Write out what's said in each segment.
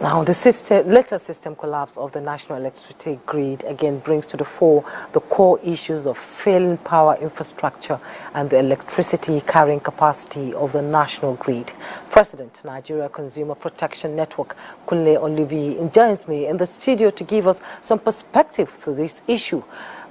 Now, the latest system collapse of the national electricity grid again brings to the fore the core issues of failing power infrastructure and the electricity carrying capacity of the national grid. President, Nigeria Consumer Protection Network, Kunle Olubiyo, joins me in the studio to give us some perspective to this issue.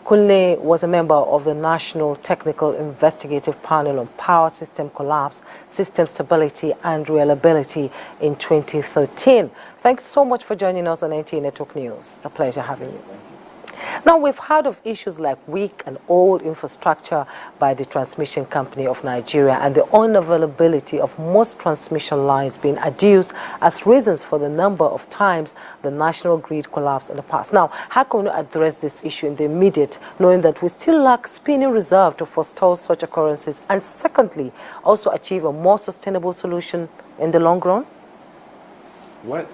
Kunle was a member of the National Technical Investigative Panel on Power System Collapse, System Stability and Reliability in 2013. Thanks so much for joining us on NTA Network News. It's a pleasure having you. Now, we've heard of issues like weak and old infrastructure by the transmission company of Nigeria and the unavailability of most transmission lines being adduced as reasons for the number of times the national grid collapsed in the past. Now, how can we address this issue in the immediate, knowing that we still lack spinning reserve to forestall such occurrences, and secondly, also achieve a more sustainable solution in the long run? Well,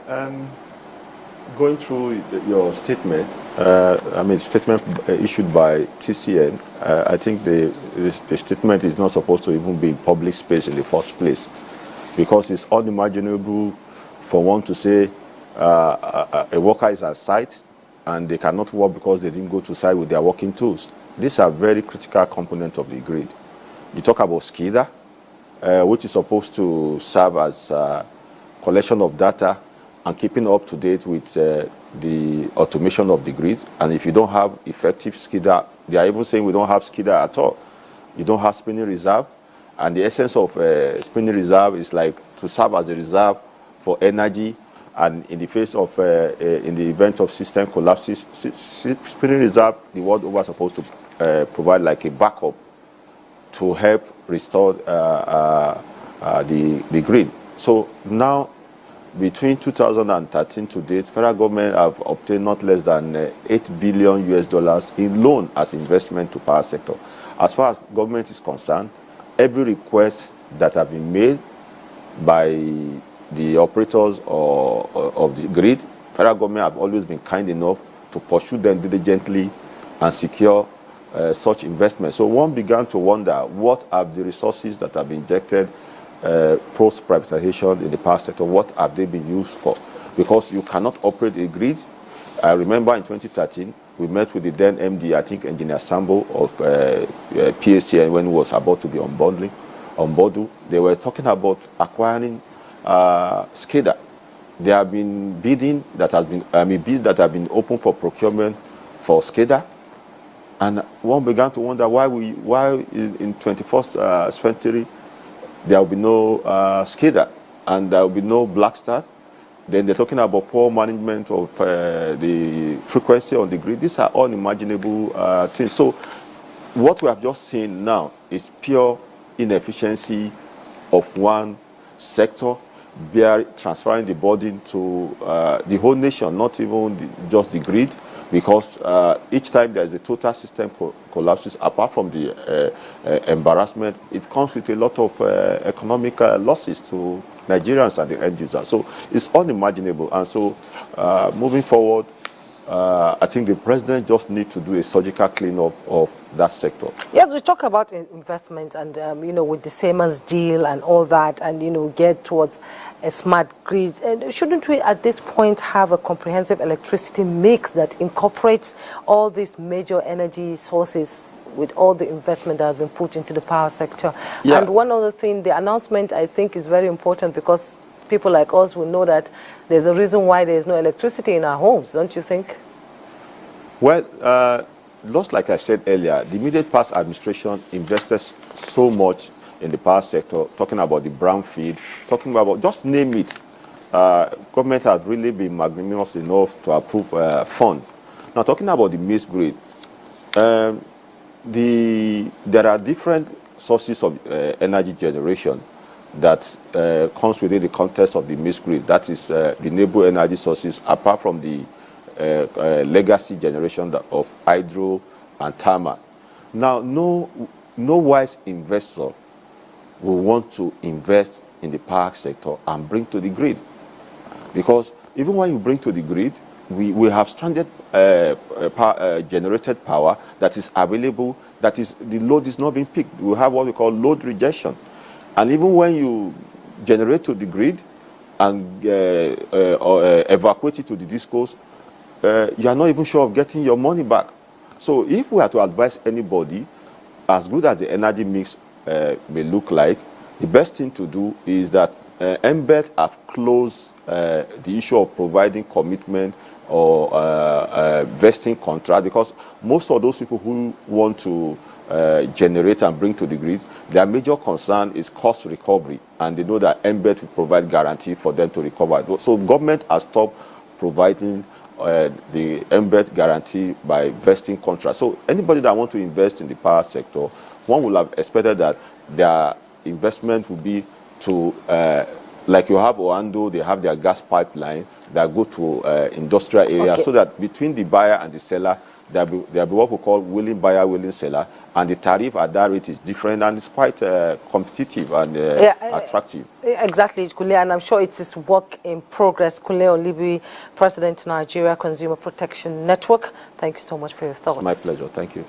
going through your statement, statement issued by TCN, I think the statement is not supposed to even be in public space in the first place, because it's unimaginable for one to say a worker is at site and they cannot work because they didn't go to site with their working tools. These are very critical components of the grid. You talk about SCADA, which is supposed to serve as collection of data and keeping up to date with the automation of the grid. And if you don't have effective SCADA, they are even saying we don't have SCADA at all. You don't have spinning reserve. And the essence of spinning reserve is like to serve as a reserve for energy. And in the face of, in the event of system collapses, spinning reserve, the world over is supposed to provide like a backup to help restore the grid. So now, between 2013 to date, federal government have obtained not less than $8 billion in loan as investment to power sector. As far as government is concerned, every request that have been made by the operators of the grid, federal government have always been kind enough to pursue them diligently and secure such investment. So one began to wonder, what are the resources that have been injected post-privatization in the power sector, what have they been used for? Because you cannot operate a grid. I remember in 2013, we met with the then MD, I think Engineer Sambo of PACN, when he was about to be unbundled. They were talking about acquiring SCADA. There have been bidding that has been, bids that have been open for procurement for SCADA. And one began to wonder why in 21st century, there will be no SCADA and there will be no black start. Then they're talking about poor management of the frequency on the grid. These are unimaginable things. So what we have just seen now is pure inefficiency of one sector, transferring the burden to the whole nation, not even just the grid, because each time there's a total system collapses, apart from the embarrassment, it comes with a lot of economic losses to Nigerians and the end users. So it's unimaginable. And so moving forward, I think the president just needs to do a surgical cleanup of that sector. Yes, we talk about investment and, with the Siemens deal and all that, and, get towards a smart grid. And shouldn't we at this point have a comprehensive electricity mix that incorporates all these major energy sources with all the investment that has been put into the power sector? Yeah. And one other thing, the announcement, I think, is very important, because people like us will know that there's a reason why there's no electricity in our homes, don't you think? Well, just like I said earlier, the immediate past administration invested so much in the power sector, talking about the brownfield, talking about, just name it. Government has really been magnanimous enough to approve fund. Now, talking about the mixed grid, there are different sources of energy generation that comes within the context of the mixed grid. That is renewable energy sources, apart from the legacy generation of hydro and thermal. Now, no wise investor will want to invest in the power sector and bring to the grid, because even when you bring to the grid, we have stranded generated power that is available, that is, the load is not being picked. We have what we call load rejection. And even when you generate to the grid, and evacuate it to the discos, you are not even sure of getting your money back. So if we are to advise anybody, as good as the energy mix may look like, the best thing to do is that MBED have closed the issue of providing commitment or vesting contract, because most of those people who want to generate and bring to the grid, their major concern is cost recovery, and they know that MBED will provide guarantee for them to recover. So government has stopped providing the MBED guarantee by vesting contracts. So anybody that wants to invest in the power sector, one would have expected that their investment would be to, like you have Oando, they have their gas pipeline that go to industrial areas, so that between the buyer and the seller, there'll be what we call willing buyer, willing seller, and the tariff at that rate is different, and it's quite competitive and attractive. Exactly, Kunle, and I'm sure it is work in progress. Kunle Olubiyo, President, Nigeria Consumer Protection Network. Thank you so much for your thoughts. It's my pleasure. Thank you.